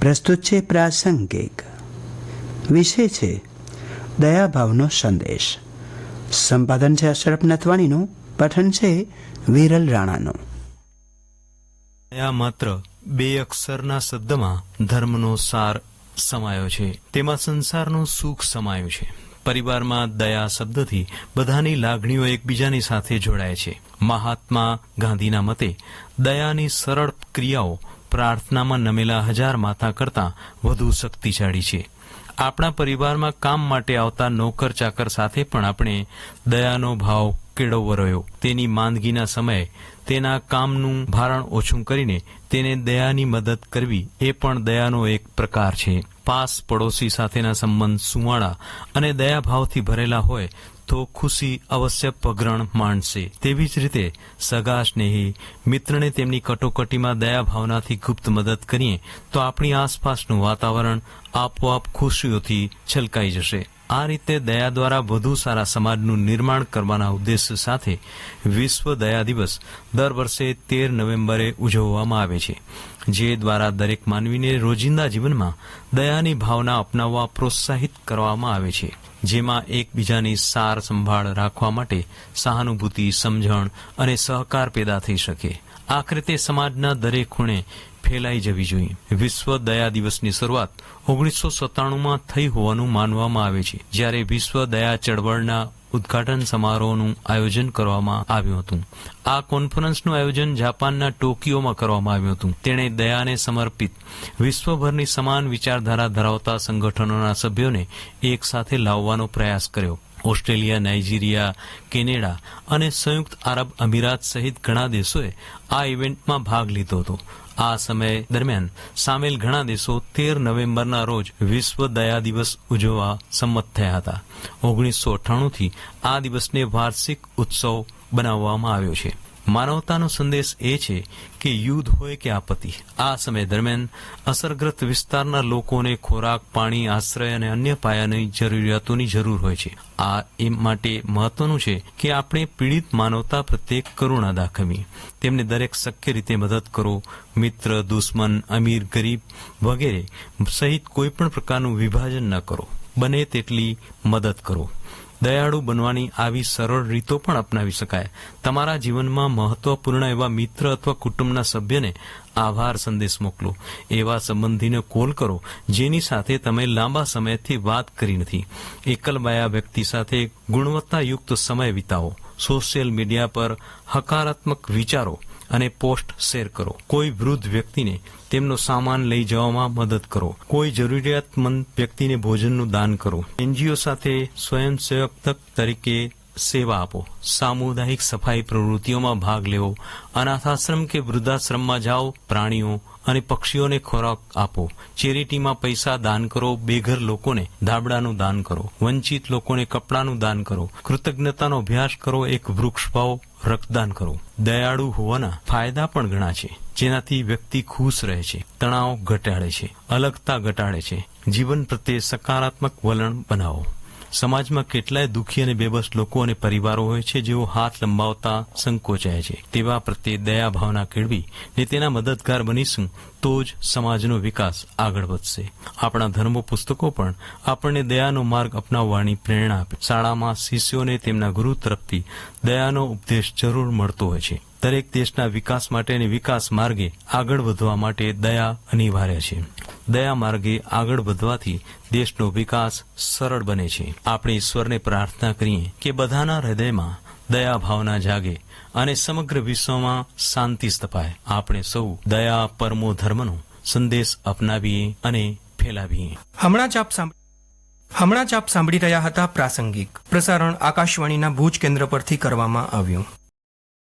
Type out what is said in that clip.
પ્રસ્તુત છે પ્રાસંગિક. વિષય છે દયાભાવનો સંદેશ. સંપાદન છે અશરફ નથવાણીનું. પઠન છે વિરલ રાણાનું. દયા માત્ર 2 અક્ષરના શબ્દમાં ધર્મનો સાર સમાયો છે. તેમાં સંસારનું સુખ સમાયું છે. પરિવારમાં દયા શબ્દથી બધાની લાગણીઓ એકબીજાની સાથે જોડાય છે. મહાત્મા ગાંધીના મતે દયાની સરળ ક્રિયાઓ પ્રાર્થનામાં નમેલા 1000 માથા કરતાં વધુ શક્તિશાળી છે. આપણા પરિવારમાં કામ માટે આવતા નોકર ચાકર સાથે પણ આપણે દયાનો ભાવ કેળવવો રહ્યો. તેની માંદગીના સમયે તેના કામનું ભારણ ઓછું કરીને તેને દયાની મદદ કરવી એ પણ દયાનો એક પ્રકાર છે. પાસ પડોશી સાથેના સંબંધ સુંવાળા અને દયાભાવથી ભરેલા હોય તો ખુશી અવશ્ય પગરણ માંડશે. તેવી જ રીતે સગા સ્નેહી મિત્રને તેમની કટોકટીમાં દયાભાવનાથી ગુપ્ત મદદ કરીએ તો આપણી આસપાસનું વાતાવરણ આપોઆપ ખુશીઓથી છલકાઈ જશે. આ રીતે દયા દ્વારા વધુ સારા સમાજનું નિર્માણ કરવાના ઉદ્દેશ્ય સાથે વિશ્વ દયા દિવસ દર વર્ષે 13 નવેમ્બરે ઉજવવામાં આવે છે, જે દ્વારા દરેક માનવીને રોજિંદા જીવનમાં દયાની ભાવના અપનાવવા પ્રોત્સાહિત કરવામાં આવે છે, જેમાં એકબીજાની સાર સંભાળ રાખવા માટે સહાનુભૂતિ, સમજણ અને સહકાર પેદા થઈ શકે. આખરે તે સમાજના દરેક ખૂણે ફેલાઈ જવી જોઈએ. વિશ્વ દયા દિવસની શરૂઆત 1997માં થઈ હોવાનું માનવામાં આવે છે, જ્યારે વિશ્વ દયા ચળવળના ઉદ્ઘાટન સમારોહનું આયોજન કરવામાં આવ્યું હતું. આ કોન્ફરન્સનું આયોજન જાપાનના ટોકિયોમાં કરવામાં આવ્યું હતું. તેણે દયાને સમર્પિત વિશ્વભરની સમાન વિચારધારા ધરાવતા સંગઠનોના સભ્યોને એક સાથે લાવવાનો પ્રયાસ કર્યો. ઓસ્ટ્રેલિયા, નાઇજીરિયા, કેનેડા અને સંયુક્ત આરબ અમીરાત સહિત ઘણા દેશોએ આ ઇવેન્ટમાં ભાગ લીધો હતો. આ સમય દરમિયાન સામેલ ઘણા દેશો 13 નવેમ્બરના રોજ વિશ્વ દયા દિવસ ઉજવવા સંમત થયા હતા. 1998થી આ દિવસને વાર્ષિક ઉત્સવ બનાવવામાં આવ્યો છે. માનવતાનો સંદેશ એ છે કે યુદ્ધ હોય કે આપત્તિ, આ સમય દરમિયાન અસરગ્રસ્ત વિસ્તારના લોકોને ખોરાક, પાણી, આશ્રય અને અન્ય પાયાની જરૂરિયાતોની જરૂર હોય છે. આ એ માટે મહત્વનું છે કે આપણે પીડિત માનવતા પ્રત્યે કરુણા દાખવી, તેમને દરેક શક્ય રીતે મદદ કરો. મિત્ર, દુશ્મન, અમીર, ગરીબ વગેરે સહિત કોઈ પણ પ્રકારનું વિભાજન ન કરો. બને તેટલી મદદ કરો. દયાળુ બનવાની આવી સરળ રીતો પણ અપનાવી શકાય. તમારા જીવનમાં મહત્વપૂર્ણ એવા મિત્ર અથવા કુટુંબના સભ્યને આભાર સંદેશ મોકલો. એવા સંબંધીને કોલ કરો જેની સાથે તમે લાંબા સમયથી વાત કરી નથી. એકલબાયા વ્યક્તિ સાથે ગુણવત્તાયુક્ત સમય વિતાવો. સોશિયલ મીડિયા પર હકારાત્મક વિચારો અને પોસ્ટ શેર કરો. કોઈ વૃદ્ધ વ્યક્તિને તેમનો સામાન લઈ જવામાં મદદ કરો. કોઈ જરૂરિયાતમંદ વ્યક્તિને ભોજનનું દાન કરો. એનજીઓ સાથે સ્વયંસેવક તરીકે સેવા આપો. સામુદાયિક સફાઈ પ્રવૃત્તિઓમાં ભાગ લેવો. અનાથાશ્રમ કે વૃદ્ધાશ્રમમાં જાઓ. પ્રાણીઓ અને પક્ષીઓને ખોરાક આપો. ચેરિટીમાં પૈસા દાન કરો. બેઘર લોકોને ધાબળાનું દાન કરો. વંચિત લોકોને કપડાનું દાન કરો. કૃતજ્ઞતાનો અભ્યાસ કરો. એક વૃક્ષ વાવો. રક્તદાન કરો. દયાળુ હોવાના ફાયદા પણ ઘણા છે, જેનાથી વ્યક્તિ ખુશ રહે છે, તણાવ ઘટાડે છે, અલગતા ઘટાડે છે. જીવન પ્રત્યે સકારાત્મક વલણ બનાવો. સમાજમાં કેટલાય દુઃખી અને બેબસ લોકો અને પરિવારો હોય છે જેઓ હાથ લંબાવતા સંકોચાય છે. તેવા પ્રત્યે દયા ભાવના કેળવી ને તેના મદદગાર બનીશું તો જ સમાજનો વિકાસ આગળ વધશે. આપણા ધર્મ પુસ્તકો પણ આપણને દયાનો માર્ગ અપનાવવાની પ્રેરણા આપે. શાળામાં શિષ્યોને તેમના ગુરુ તરફથી દયાનો ઉપદેશ જરૂર મળતો હોય છે. દરેક દેશના વિકાસ માટે અને વિકાસ માર્ગે આગળ વધવા માટે દયા અનિવાર્ય છે. દયા માર્ગે આગળ વધવાથી દેશનો વિકાસ સરળ બને છે. આપણે ઈશ્વરને પ્રાર્થના કરીએ કે બધાના હૃદયમાં દયા ભાવના જાગે અને સમગ્ર વિશ્વમાં શાંતિ સ્થપાય. આપણે સૌ દયા પરમો ધર્મનો સંદેશ અપનાવીએ અને ફેલાવીએ. હમણાં જ આપ સાંભળી રહ્યા હતા પ્રાસંગિક. પ્રસારણ આકાશવાણીના ભુજ કેન્દ્ર પરથી કરવામાં આવ્યું.